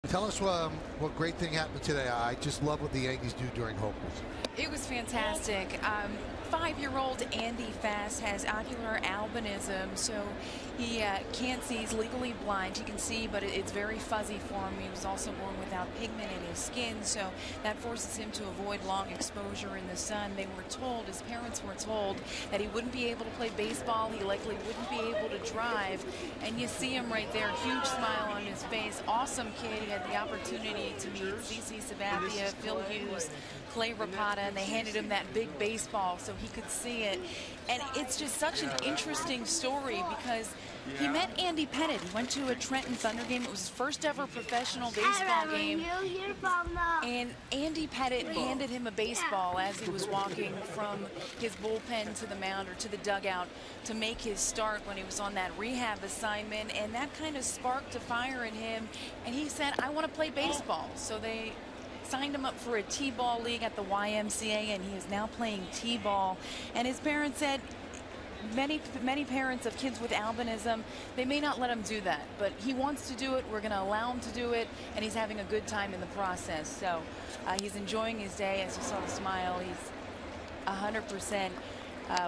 Tell us what great thing happened today. I just love what the Yankees do during home week. It was fantastic. 5-year-old Andy Fass has ocular albinism, so he can't see. He's legally blind. He can see, but it's very fuzzy for him. He was also born without pigment in his skin, so that forces him to avoid long exposure in the sun. They were told, his parents were told, that he wouldn't be able to play baseball. He likely wouldn't be able to drive, and you see him right there, huge smile on his face. Awesome kid. He had the opportunity to meet CC Sabathia, Phil Hughes, Clay Rapata, and they handed him that big baseball so he could see it. And it's just such an interesting story because he met Andy Pettit. He went to a Trenton Thunder game. It was his first ever professional baseball game. And Andy Pettit handed him a baseball as he was walking from his bullpen to the mound or to the dugout to make his start when he was on that rehab assignment. And that kind of sparked a fire in him. And he said, I want to play baseball. So they signed him up for a T-ball league at the YMCA, and he is now playing T-ball. And his parents said, many parents of kids with albinism, they may not let him do that, but he wants to do it. We're going to allow him to do it, and he's having a good time in the process. So he's enjoying his day. As you saw the smile, he's 100%.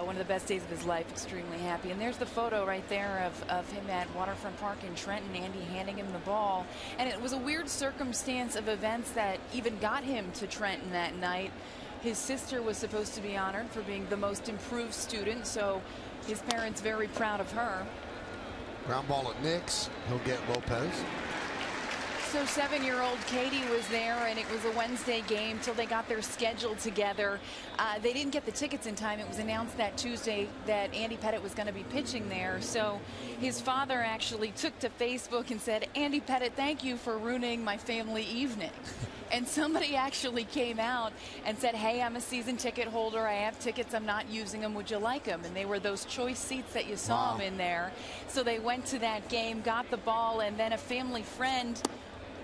One of the best days of his life, extremely happy. And there's the photo right there of him at Waterfront Park in Trenton, Andy handing him the ball. And it was a weird circumstance of events that even got him to Trenton that night. His sister was supposed to be honored for being the most improved student, so his parents very proud of her. Ground ball at Knicks. He'll get Lopez. So 7-year-old Katie was there, and it was a Wednesday game till they got their schedule together. They didn't get the tickets in time. It was announced that Tuesday that Andy Pettit was going to be pitching there. So his father actually took to Facebook and said, Andy Pettit, thank you for ruining my family evening. And somebody actually came out and said, hey, I'm a season ticket holder. I have tickets. I'm not using them. Would you like them? And they were those choice seats that you saw him in there. So they went to that game, got the ball, and then a family friend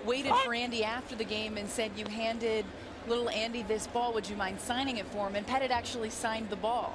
waited for Andy after the game and said, you handed little Andy this ball. Would you mind signing it for him? And Pettit actually signed the ball.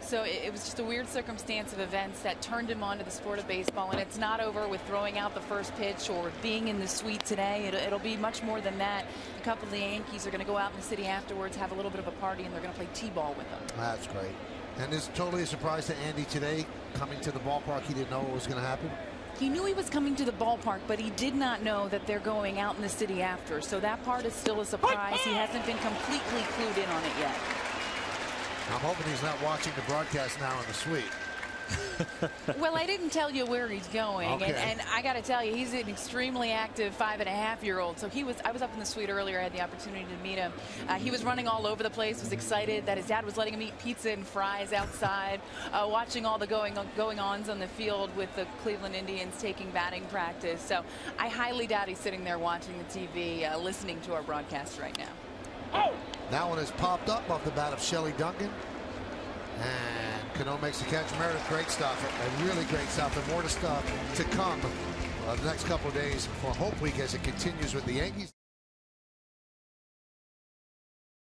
So it was just a weird circumstance of events that turned him on to the sport of baseball. And it's not over with throwing out the first pitch or being in the suite today. It'll be much more than that. A couple of the Yankees are going to go out in the city afterwards, have a little bit of a party, and they're going to play T-ball with them. That's great. And it's totally a surprise to Andy today coming to the ballpark. He didn't know what was going to happen. He knew he was coming to the ballpark, but he did not know that they're going out in the city after. So that part is still a surprise. He hasn't been completely clued in on it yet. I'm hoping he's not watching the broadcast now in the suite. Well, I didn't tell you where he's going, okay. and I got to tell you, he's an extremely active 5.5-year-old. So I was up in the suite earlier. I had the opportunity to meet him. He was running all over the place. Was excited that his dad was letting him eat pizza and fries outside, watching all the going-ons on the field with the Cleveland Indians taking batting practice. So I highly doubt he's sitting there watching the TV, listening to our broadcast right now. That one has popped up off the bat of Shelley Duncan. And Cano makes the catch. Meredith, great stuff. A really great stuff. And more to come the next couple of days for Hope Week as it continues with the Yankees.